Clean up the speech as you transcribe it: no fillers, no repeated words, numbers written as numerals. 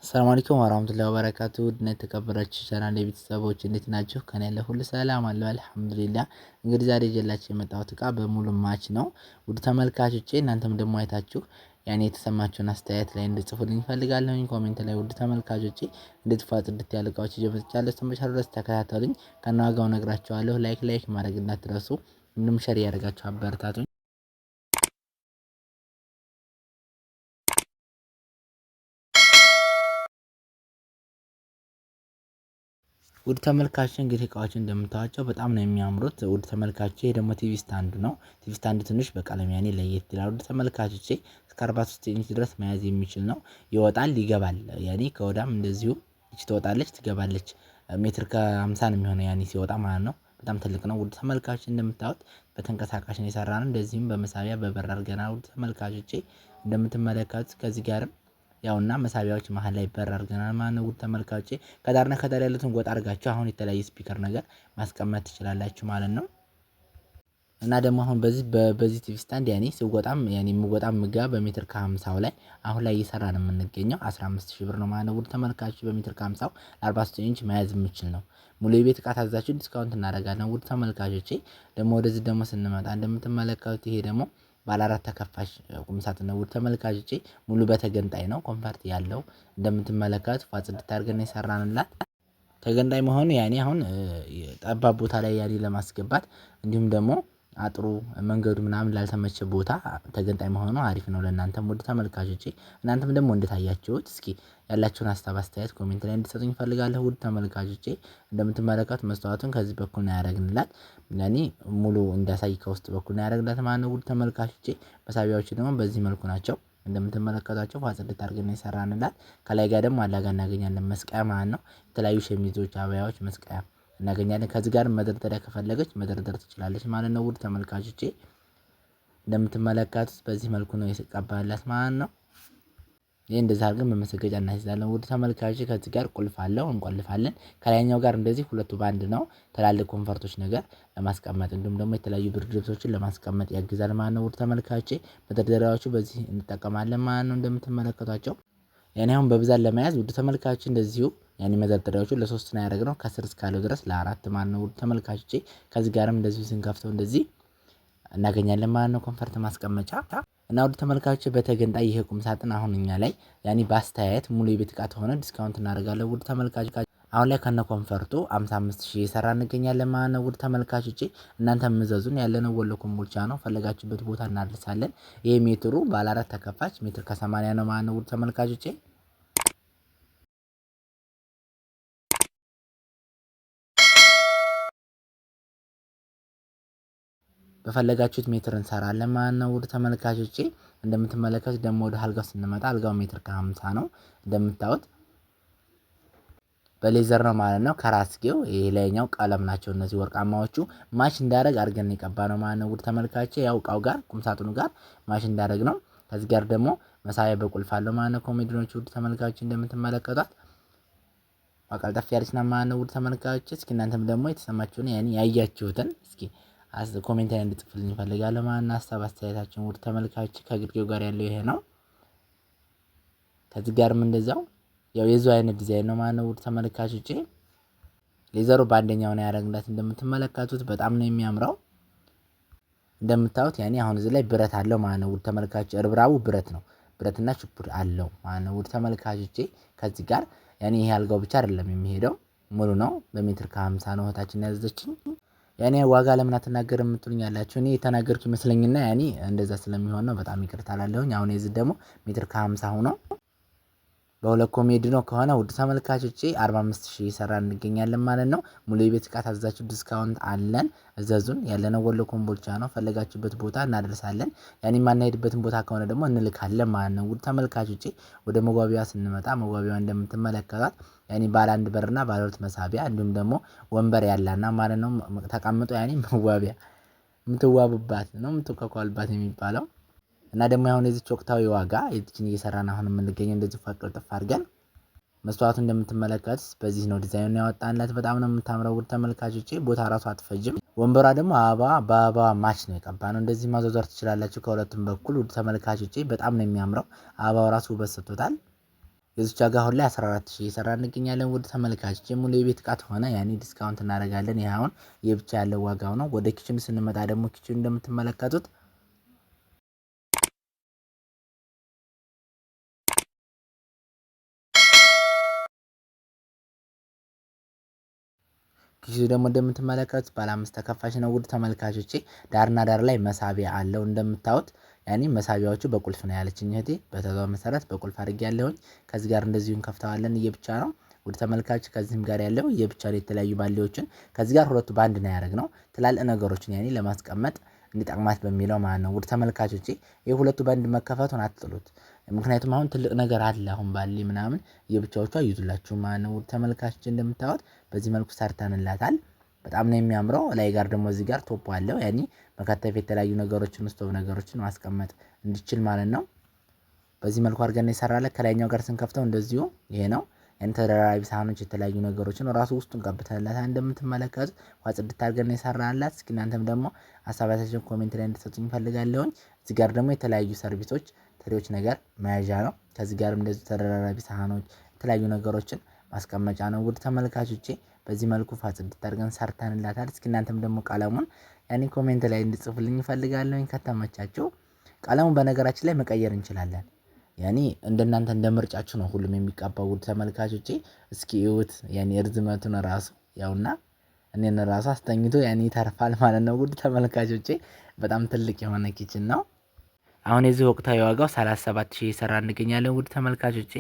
ሰላም አለይኩም ወራህመቱላሂ ወበረካቱ ውድና የተከበራችሁ ቻናል የቤተሰቦች እንዴት ናችሁ? ከኔ ያለ ሁሉ ሰላም አለው አልሐምዱሊላህ። እንግዲህ ዛሬ ይዤላችሁ የመጣሁት እቃ በሙሉ ማች ነው። ውድ ተመልካቾቼ እናንተም ደግሞ አይታችሁ ያኔ የተሰማችሁን አስተያየት ላይ እንድጽፉልኝ እፈልጋለሁኝ ኮሜንት ላይ። ውድ ተመልካቾቼ እንዴት ጽድት ያሉ እቃዎች ይዤ መጥቻለሁ። እስከመጨረሻው ድረስ ተከታተሉኝ። ከነዋጋው እነግራችኋለሁ። ላይክ ማድረግ እንዳትረሱ፣ እንዲሁም ሼር ያደርጋችሁ አበረታቱኝ። ውድ ተመልካቾች እንግዲህ እቃዎች እንደምታዩዋቸው በጣም ነው የሚያምሩት። ውድ ተመልካቾቼ ይሄ ደግሞ ቲቪ ስታንድ ነው። ቲቪ ስታንድ ትንሽ በቀለም ያኔ ለየት ይላል። ውድ ተመልካቾቼ እስከ 43 ኢንች ድረስ መያዝ የሚችል ነው። ይወጣል ይገባል። ያኔ ከወዳም እንደዚሁ እቺ ትወጣለች ትገባለች። ሜትር ከ50 ነው የሚሆነው ያኔ ሲወጣ ማለት ነው። በጣም ትልቅ ነው። ውድ ተመልካቾች እንደምታዩት በተንቀሳቃሽ ነው የሰራነው። እንደዚህም በመሳቢያ በበር አድርገናል። ውድ ተመልካቾቼ እንደምትመለከቱት ከዚህ ጋርም ያውና መሳቢያዎች መሃል ላይ በር አድርገናል ማለት ነው። ውድ ተመልካቾቼ ከዳርና ከዳር ያሉትን ጎጥ አድርጋችሁ አሁን የተለያየ ስፒከር ነገር ማስቀመጥ ትችላላችሁ ማለት ነው። እና ደግሞ አሁን በዚህ ቲቪ ስታንድ ያኔ ስወጣም ያኔ የምወጣም ምገባ በሜትር ከ50 ላይ አሁን ላይ እየሰራን የምንገኘው 15000 ብር ነው ማለት ነው። ውድ ተመልካቾች በሜትር ከ50 ለ43 ኢንች መያዝ የምችል ነው። ሙሉ የቤት እቃ ታዛችሁ ዲስካውንት እናደርጋለን። ውድ ተመልካቾቼ ደግሞ ወደዚህ ደግሞ ስንመጣ እንደምትመለከቱት ይሄ ደግሞ ባለ 4 ተከፋሽ ቁም ሳጥን ነው። ውድ ተመልካቾቼ ሙሉ በተገንጣይ ነው ኮምፈርት ያለው እንደምትመለከቱት ጽድት አድርገን የሰራንላት ተገንጣይ መሆኑ ያኔ አሁን ጠባብ ቦታ ላይ ያኔ ለማስገባት እንዲሁም ደግሞ አጥሩ መንገዱ ምናምን ላልተመቸ ቦታ ተገንጣይ መሆኑ አሪፍ ነው። ለእናንተም ውድ ተመልካቾቼ እናንተም ደግሞ እንድታያችሁት እስኪ ያላችሁን ሀሳብ አስተያየት ኮሜንት ላይ እንድትሰጡኝ እፈልጋለሁ። ውድ ተመልካቾቼ እንደምትመለከቱት መስታወቱን ከዚህ በኩል ነው ያደረግንላት። ለኔ ሙሉ እንዳሳይ ከውስጥ በኩል ነው ያደረግንላት ማለት ነው። ውድ ተመልካቾቼ መሳቢያዎቹ ደግሞ በዚህ መልኩ ናቸው። እንደምትመለከቷቸው ጽድት አድርገን የሰራንላት። ከላይ ጋር ደግሞ አላጋ እናገኛለን መስቀያ ማለት ነው። የተለያዩ ሸሚዞች አበያዎች መስቀያ እናገኛለን። ከዚህ ጋር መደርደሪያ ከፈለገች መደርደር ትችላለች ማለት ነው። ውድ ተመልካቾቼ እንደምትመለከቱት በዚህ መልኩ ነው የተቀባላት ማለት ነው። ይሄ እንደዛ አድርገን በመሰገጃ እናስይዛለን። ውድ ተመልካቾቼ ከዚህ ጋር ቁልፍ አለው እንቆልፋለን። ከላይኛው ጋር እንደዚህ ሁለቱ ባንድ ነው። ትላልቅ ኮንፈርቶች ነገር ለማስቀመጥ እንዲሁም ደግሞ የተለያዩ ብርድ ልብሶችን ለማስቀመጥ ያግዛል ማለት ነው። ውድ ተመልካቾቼ መደርደሪያዎቹ በዚህ እንጠቀማለን ማለት ነው። እንደምትመለከቷቸው ያኔ አሁን በብዛት ለመያዝ ውድ ተመልካቾች እንደዚሁ ያኔ መደርደሪያዎቹ ለ3 ነው ያደረግነው ከስር እስካለው ድረስ ለ4 ማለት ነው። ውድ ተመልካቾቼ ከዚህ ጋርም እንደዚሁ ስንከፍተው እንደዚህ እናገኛለን ማለት ነው። ኮንፈርት ማስቀመጫ እና ውድ ተመልካቾቼ በተገንጣይ ይሄ ቁም ሳጥን አሁን እኛ ላይ ያኔ በአስተያየት ሙሉ የቤት እቃ ተሆነ ዲስካውንት እናደርጋለን። ውድ ተመልካቾች አሁን ላይ ከነ ኮንፈርቱ 55000 እየሰራ እንገኛለን ማለት ነው። ውድ ተመልካቾቼ እናንተም እዘዙን። ያለነው ወሎ ኮምቦልቻ ነው። ፈለጋችሁበት ቦታ እናደርሳለን። ይሄ ሜትሩ ባለ 4 ተከፋች ሜትር ከ80 ነው ማለት ነው። ውድ ተመልካቾቼ በፈለጋችሁት ሜትር እንሰራለን ማለት ነው። ውድ ተመልካቾቼ እንደምትመለከቱት ደግሞ ወደ አልጋው ስንመጣ አልጋው ሜትር ከ50 ነው እንደምታዩት በሌዘር ነው ማለት ነው። ከራስጌው ይሄ ላይኛው ቀለም ናቸው እነዚህ ወርቃማዎቹ ማች እንዳደረግ አድርገን የቀባነው ማለት ነው። ውድ ተመልካቾቼ ያው እቃው ጋር ቁምሳጥኑ ጋር ማች እንዳደረግ ነው። ከዚህ ጋር ደግሞ መሳቢያ በቁልፍ አለው ማለት ነው። ኮሜዲኖቹ ውድ ተመልካቾቼ እንደምትመለከቷት ቀልጠፍ ያለች ናት ማለት ነው። ውድ ተመልካቾቼ እስኪ እናንተም ደግሞ የተሰማችሁን ያኔ ያያችሁትን እስኪ ኮሜንት ላይ እንድጽፉልኝ እፈልጋለሁ ማለት ነው። ሀሳብ አስተያየታችሁን ውድ ተመልካቾቼ ከግርጌው ጋር ያለው ይሄ ነው። ከዚህ ጋርም እንደዛው ያው የዛው አይነት ዲዛይን ነው ማለት ነው። ውድ ተመልካቾቼ ሌዘሩ በአንደኛው ነው ያደረግንላት እንደምትመለከቱት በጣም ነው የሚያምረው። እንደምታዩት ያኔ አሁን እዚህ ላይ ብረት አለው ማለት ነው። ውድ ተመልካቾቼ እርብራቡ ብረት ነው። ብረትና ችፑድ አለው ማለት ነው። ውድ ተመልካቾቼ ከዚህ ጋር ያኔ ይሄ አልጋው ብቻ አይደለም የሚሄደው ሙሉ ነው። በሜትር ከ50 ነው እህታችን ያዘዘችኝ። ያኔ ዋጋ ለምን አትናገርም የምትሉኝ ያላችሁ እኔ የተናገርኩ ይመስለኝና ያኔ እንደዛ ስለሚሆን ነው። በጣም ይቅርታ እላለሁኝ። አሁን የዚህ ደግሞ ሜትር ከ50 ሆኖ በሁለት ኮሜዲ ነው ከሆነ ውድ ተመልካቾቼ 45000 እየሰራን እንገኛለን ማለት ነው። ሙሉ የቤት እቃ ታዛችሁ ዲስካውንት አለን። እዘዙን። ያለነው ወሎ ኮምቦልቻ ነው። ፈለጋችሁበት ቦታ እናደርሳለን። ያኔ የማናሄድበትን ቦታ ከሆነ ደግሞ እንልካለን ማለት ነው። ውድ ተመልካቾቼ ወደ መዋቢያ ስንመጣ መዋቢያዋ እንደምትመለከቷት ያኔ ባለ 1 በርና ባለ 2 መሳቢያ እንዲሁም ደግሞ ወንበር ያላና ማለት ነው። ተቀምጦ ያኔ መዋቢያ የምትዋቡባት ነው የምትኳኳልባት የሚባለው እና ደግሞ አሁን የዚች ወቅታዊ ዋጋ የዚችን እየሰራን አሁን የምንገኘው እንደዚህ ቅልጥፍ አድርገን መስታወቱ እንደምትመለከቱት በዚህ ነው ዲዛይኑን ያወጣንላት። በጣም ነው የምታምረው ውድ ተመልካቾቼ ቦታ ራሱ አትፈጅም። ወንበሯ ደግሞ በአበባ ማች ነው የቀባነው። እንደዚህ ማዟዟር ትችላላችሁ ከሁለቱም በኩል ውድ ተመልካቾቼ በጣም ነው የሚያምረው። አበባው ራሱ ውበት ሰጥቶታል። የዚች ዋጋ አሁን ላይ 14,000 እየሰራ እንገኛለን። ውድ ተመልካቾች ሙሉ የቤት እቃ ከሆነ ያኔ ዲስካውንት እናደርጋለን። ይሄ አሁን የብቻ ያለው ዋጋው ነው። ወደ ኪችን ስንመጣ ደግሞ ኪችን እንደምትመለከቱት ኪሱ ደግሞ እንደምትመለከቱት ባለ 5 ተከፋች ነው። ውድ ተመልካቾቼ ዳርና ዳር ላይ መሳቢያ አለው እንደምታዩት ያኔ መሳቢያዎቹ በቁልፍ ነው ያለችኝ እህቴ። በትዕዛዟ መሰረት በቁልፍ አድርጌያለሁኝ። ከዚህ ጋር እንደዚሁ እንከፍተዋለን የብቻ ነው። ውድ ተመልካቾች ከዚህም ጋር ያለው የብቻ ነው። የተለያዩ ባልዲዎችን ከዚህ ጋር ሁለቱ ባንድ ነው ያደረግነው ትላልቅ ነገሮችን ያኔ ለማስቀመጥ እንዲጠቅማት በሚለው ማለት ነው። ውድ ተመልካቾቼ የሁለቱ ባንድ መከፈቱን አትጥሉት። ምክንያቱም አሁን ትልቅ ነገር አለ አሁን ባሊ ምናምን የብቻዎቹ አይዙላችሁም ማለት ነው። ውድ ተመልካቾች እንደምታዩት በዚህ መልኩ ሰርተንላታል። በጣም ነው የሚያምረው። ላይ ጋር ደግሞ እዚህ ጋር ቶፖ አለው ያኔ መከተፍ የተለያዩ ነገሮችን ስቶቭ ነገሮችን ማስቀመጥ እንዲችል ማለት ነው። በዚህ መልኩ አድርገን የሰራለት ከላይኛው ጋር ስንከፍተው እንደዚሁ ይሄ ነው። ያን ተደራራቢ ሳህኖች የተለያዩ ነገሮችን ራሱ ውስጡን ቀብተንላታል እንደምትመለከቱት ውሃ ጽድት አድርገን የሰራንላት። እስኪ እናንተም ደግሞ ሀሳባችሁን ኮሜንት ላይ እንድትሰጡኝ እፈልጋለሁኝ። እዚህ ጋር ደግሞ የተለያዩ ሰርቪሶች ትሪዎች ነገር መያዣ ነው። ከዚህ ጋርም እንደዚህ ተደራራቢ ሳህኖች የተለያዩ ነገሮችን ማስቀመጫ ነው። ውድ ተመልካቾቼ በዚህ መልኩ ጽድት አድርገን ሰርተንላታል። እስኪ እናንተም ደግሞ ቀለሙን ያኔ ኮሜንት ላይ እንድጽፉልኝ እፈልጋለሁኝ ከተመቻችሁ። ቀለሙን በነገራችን ላይ መቀየር እንችላለን። ያኔ እንደናንተ እንደ ምርጫችሁ ነው ሁሉም የሚቀባው። ውድ ተመልካቾቼ እስኪ እዩት ያኔ ርዝመቱን ራሱ ያውና እኔን ራሱ አስተኝቶ ያኔ ይተርፋል ማለት ነው። ውድ ተመልካቾቼ በጣም ትልቅ የሆነ ኪችን ነው። አሁን የዚህ ወቅታዊ ዋጋው 37,000 እየሰራ እንገኛለን። ውድ ተመልካቾቼ